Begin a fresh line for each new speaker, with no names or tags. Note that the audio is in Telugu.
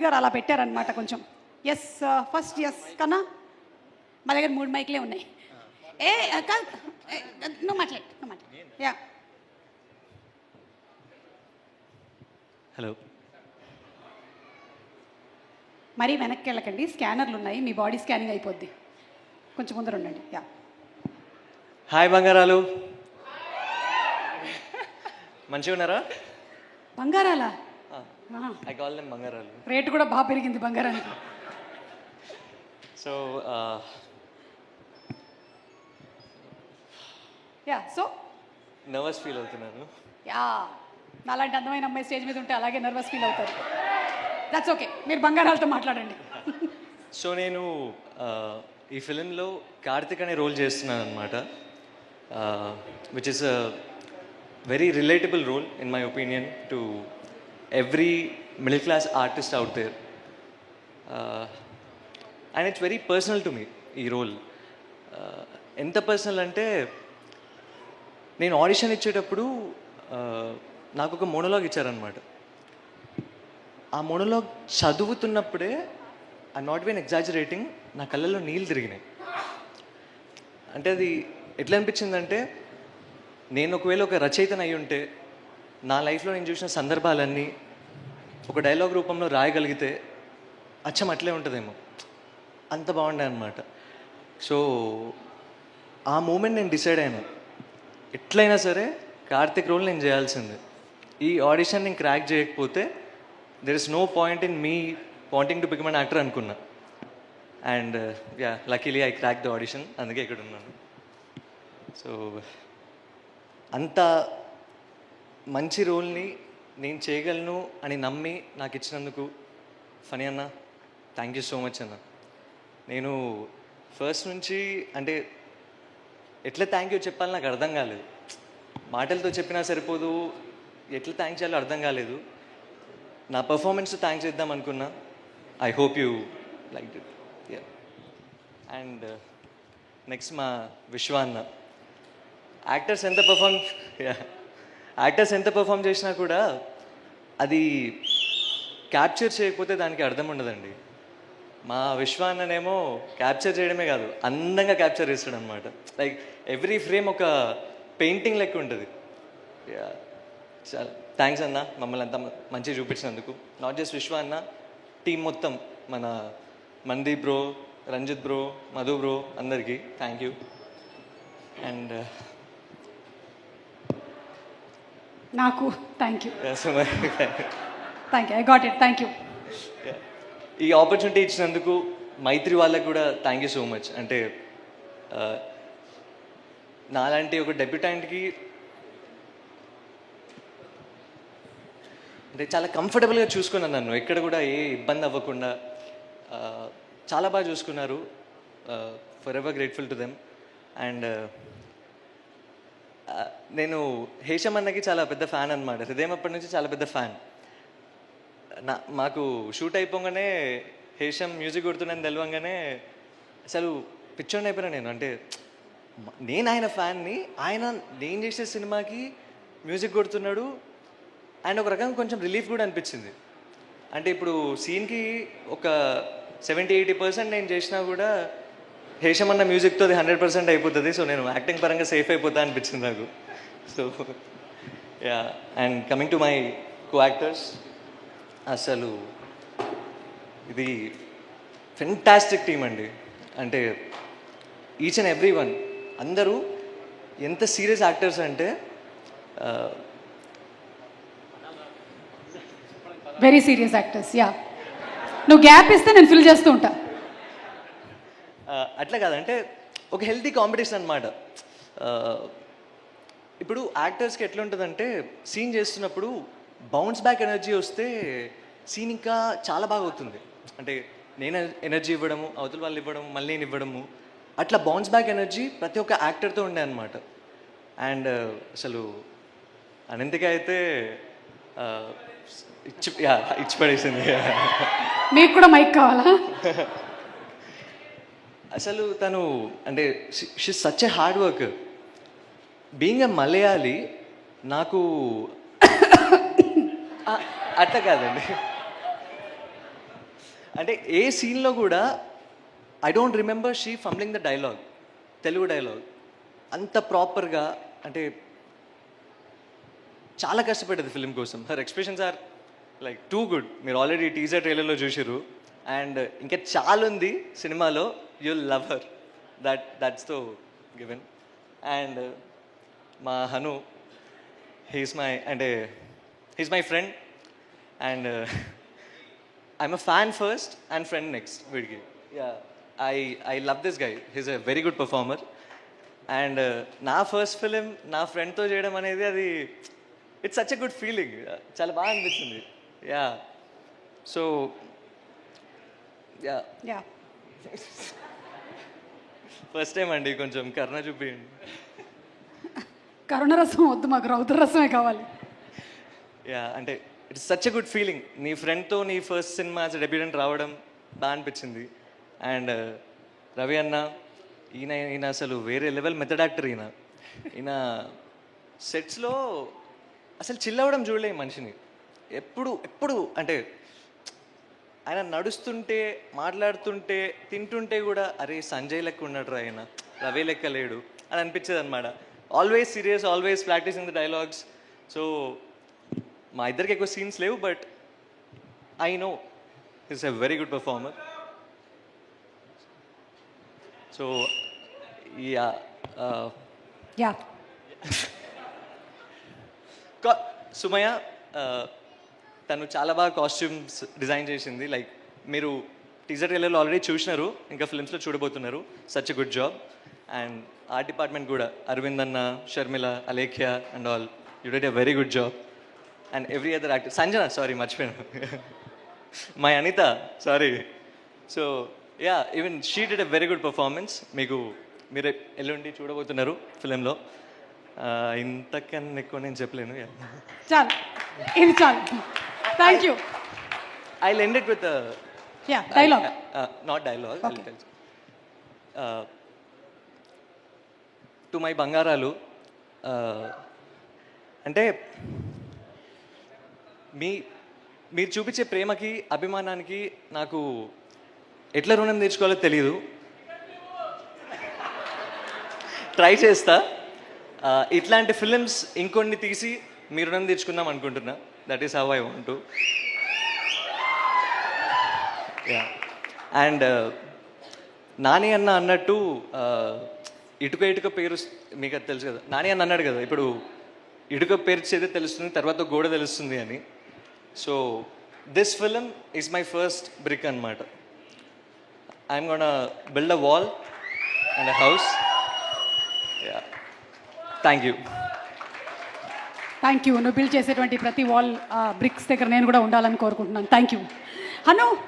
గారు అలా పెట్టారనమాట కొంచెం. ఎస్ ఫస్ట్ ఎస్ కన్నా మా దగ్గర 3 మైక్లే ఉన్నాయి. నువ్వు మాట్లాడు. Yeah
hello.
మరీ వెనక్కి వెళ్ళకండి, స్కానర్లు ఉన్నాయి, మీ బాడీ స్కానింగ్ అయిపోద్ది, కొంచెం ముందర ఉండండి. యా
హాయ్ బంగారాలు, మంచిగా ఉన్నారా?
బంగారాలా?
ఐ కాల్ దెమ్ బంగారాలు.
రేటు కూడా బాగా పెరిగింది బంగారానికి.
So
yeah so
nervous feel అవుతున్నాను.
యా నాలాంటి అందమైన అమ్మాయి స్టేజ్ మీద ఉంటే అలాగే నర్వస్ ఫీల్ అవుతారు. దట్స్ ఓకే, మీరు బంగారాలతో మాట్లాడండి.
సో నేను ఈ ఫిలింలో కార్తిక్ అనే రోల్ చేస్తున్నాను అనమాట, which is a very relatable role in my opinion to every middle class artist out there, and it's very personal to me ఈ రోల్. ఎంత పర్సనల్ అంటే, నేను ఆడిషన్ ఇచ్చేటప్పుడు నాకు ఒక మోనోలాగ్ ఇచ్చారనమాట. ఆ మోనోలాగ్ చదువుతున్నప్పుడే, ఐ నాట్ బీన్ ఎగ్జాజరేటింగ్, నా కళ్ళల్లో నీళ్ళు తిరిగినాయి. అంటే అది ఎట్లా అనిపించిందంటే, నేను ఒకవేళ ఒక రచయితను అయి ఉంటే, నా లైఫ్లో నేను చూసిన సందర్భాలన్నీ ఒక డైలాగ్ రూపంలో రాయగలిగితే అచ్చం అట్లే ఉంటుందేమో, అంత బాగుండే అనమాట. సో ఆ మూమెంట్ నేను డిసైడ్ అయ్యాను, ఎట్లయినా సరే కార్తిక్ రోల్ నేను చేయాల్సిందే. ఈ ఆడిషన్ నేను క్రాక్ చేయకపోతే there is no point in me wanting to become an actor అనుకున్నా. And yeah luckily I crack the audition, అందుకే ఇక్కడ ఉన్నాను. సో అంత మంచి రోల్ని నేను చేయగలను అని నమ్మి నాకు ఇచ్చినందుకు ఫనీ అన్న, థ్యాంక్ యూ సో మచ్ అన్న. నేను ఫస్ట్ నుంచి అంటే ఎట్లా థ్యాంక్ యూ చెప్పాలి నాకు అర్థం కాలేదు. మాటలతో చెప్పినా సరిపోదు, ఎట్లా థ్యాంక్స్ చేయాలో అర్థం కాలేదు. నా పర్ఫార్మెన్స్ థ్యాంక్స్ ఇద్దాం అనుకున్నా. I hope you like it. And next మా విశ్వ అన్న. యాక్టర్స్ ఎంత పర్ఫామ్ చేసినా కూడా అది క్యాప్చర్ చేయకపోతే దానికి అర్థం ఉండదండి. మా విశ్వ అన్ననేమో క్యాప్చర్ చేయడమే కాదు, అందంగా క్యాప్చర్ చేస్తాడు అనమాట. లైక్ ఎవ్రీ ఫ్రేమ్ ఒక పెయింటింగ్ లెక్క ఉంటుంది. చాలా థ్యాంక్స్ అన్న, మమ్మల్ని అంత మంచిగా చూపించినందుకు. నాట్ జస్ట్ విశ్వ అన్న, టీం మొత్తం, మన Mandeep bro, Ranjith bro, Madhu bro, అందరికీ థ్యాంక్ యూ. అండ్
నాకు thank you. I got it, thank you.
ఈ ఆపర్చునిటీ ఇచ్చినందుకు మైత్రి వాళ్ళకు కూడా థ్యాంక్ యూ సో మచ్. అంటే నాలాంటి ఒక డెబ్యూటెంట్కి అంటే చాలా కంఫర్టబుల్గా చూసుకున్నాను నన్ను, ఎక్కడ కూడా ఏ ఇబ్బంది అవ్వకుండా చాలా బాగా చూసుకున్నారు. For ever grateful to them. And నేను హేషమ్ అన్నకి చాలా పెద్ద ఫ్యాన్ అనమాట, హృదయం అప్పటి నుంచి చాలా పెద్ద ఫ్యాన్. మాకు షూట్ అయిపోగానే హేషమ్ మ్యూజిక్ కొడుతున్నాను తెలవంగానే అసలు పిచ్చోని అయిపోయినా నేను. అంటే నేను ఆయన ఫ్యాన్ని, ఆయన నేను చేసే సినిమాకి మ్యూజిక్ కొడుతున్నాడు. అండ్ ఒక రకంగా కొంచెం రిలీఫ్ కూడా అనిపించింది. అంటే ఇప్పుడు సీన్కి ఒక 70-80% నేను చేసినా కూడా హేషమ్ అన్న మ్యూజిక్తో అది 100% అయిపోతుంది. సో నేను యాక్టింగ్ పరంగా సేఫ్ అయిపోతా అనిపించింది నాకు. So yeah, and coming to my co actors, అసలు ఇది ఫెంటాస్టిక్ టీమ్ అండి. అంటే ఈచ్ అండ్ ఎవ్రీ వన్, అందరూ ఎంత సీరియస్ యాక్టర్స్ అంటే
వెరీ సీరియస్ యాక్టర్స్. యా, నువ్వు గ్యాప్ ఇస్తే నేను ఫిల్ చేస్తూ ఉంటా.
అట్లా కాదంటే ఒక హెల్తీ కాంపిటీషన్ అనమాట. ఇప్పుడు యాక్టర్స్కి ఎట్లా ఉంటుందంటే, సీన్ చేస్తున్నప్పుడు బౌన్స్ బ్యాక్ ఎనర్జీ వస్తే సీన్ ఇంకా చాలా బాగా అవుతుంది. అంటే నేను ఎనర్జీ ఇవ్వడము, అవతల వాళ్ళు ఇవ్వడము, మళ్ళీ నేను ఇవ్వడము, అట్లా బౌన్స్ బ్యాక్ ఎనర్జీ ప్రతి ఒక్క యాక్టర్తో ఉండే అనమాట. అండ్ అసలు అనంతిక అయితే ఇచ్చి పడేసింది.
మీకు కూడా మైక్ కావాలా?
అసలు తను అంటే she such a hard work. Being a Malayali, నాకు అట్లా కాదండి, అంటే ఏ సీన్లో కూడా I don't remember she fumbling the dialogue, Telugu dialogue అంత ప్రాపర్గా. అంటే చాలా కష్టపడ్డది ఫిలిం కోసం. Her expressions are like too good. మీరు ఆల్రెడీ టీజర్ ట్రైలర్లో చూసిర్రు, అండ్ ఇంకా చాలా ఉంది సినిమాలో. You'll love her, that's to given. And మా Hanu, he's my friend, and I'm a fan first and friend next వీడికి. I love this guy, he's a very good performer. And నా ఫస్ట్ ఫిలిం నా ఫ్రెండ్తో చేయడం అనేది అది it's such a good feeling. చాలా బాగా అనిపించింది. Yeah so yeah
yeah
first time అండి, కొంచెం కరుణ చూపించండి.
కరుణరసం వద్దు, మాకు రౌద్రరసమే కావాలి.
యా అంటే it's such a good feeling. నీ ఫ్రెండ్తో నీ ఫస్ట్ సినిమా యాజ్ డెబ్యూటెంట్ రావడం బాగా అనిపించింది. అండ్ రవి అన్న, ఈయన అసలు వేరే లెవెల్ మెథడ్ యాక్టర్. ఈయన సెట్స్లో అసలు చిల్ అవ్వడం చూడలే ఈ మనిషిని. ఎప్పుడు అంటే ఆయన నడుస్తుంటే, మాట్లాడుతుంటే, తింటుంటే కూడా అరే సంజయ్ లెక్క ఉన్నాడు రా, ఆయన రవి లెక్క లేడు అని అనిపించేది అనమాట. Always serious, always practising the dialogues. So మా ఇద్దరికి ఎక్కువ సీన్స్ లేవు, but I know is a very good performer. So yeah
yeah
Sumayya తను చాలా బాగా కాస్ట్యూమ్స్ డిజైన్ చేసింది. లైక్ మీరు టీజర్ ట్రైలర్లో ఆల్రెడీ చూసినారు, ఇంకా ఫిల్మ్స్లో చూడబోతున్నారు. Such a good job. And art department కూడా అరవింద్ అన్న, Sharmila, Alekhya and all, you did a very good job. And every other actor, Sanjana sorry మర్చిపోయాను, my Anitha sorry. So yeah even she did a very good performance. మీరు ఎల్లుండి చూడబోతున్నారు ఫిలింలో. ఇంతకన్నా ఎక్కువ నేను చెప్పలేను.
చాలు, ఇది చాలు. Thank you.
I'll end it with a
dialogue.
Not dialogue.
Okay.
I'll tell you. To my బంగారాలు, అంటే మీరు చూపించే ప్రేమకి, అభిమానానికి నాకు ఎట్లా రుణం తీర్చుకోవాలో తెలియదు. ట్రై చేస్తా. ఇట్లాంటి ఫిలిమ్స్ ఇంకొన్ని తీసి మీ రుణం తీర్చుకుందాం అనుకుంటున్నా. That is how I want to. Yeah and Nani అన్న అన్నట్టు ఇటుక పేరు మీకు అది తెలుసు కదా. నాని అన్న అన్నాడు కదా, ఇప్పుడు ఇటుక పేర్చేదే తెలుస్తుంది, తర్వాత గోడ తెలుస్తుంది అని. So this film is my first brick అనమాట. I'm gonna build a wall and a house. Yeah thank you.
Thank you. నువ్వు బిల్డ్ చేసేటువంటి ప్రతి వాల్ బ్రిక్స్ దగ్గర నేను కూడా ఉండాలని కోరుకుంటున్నాను. Thank you. హను.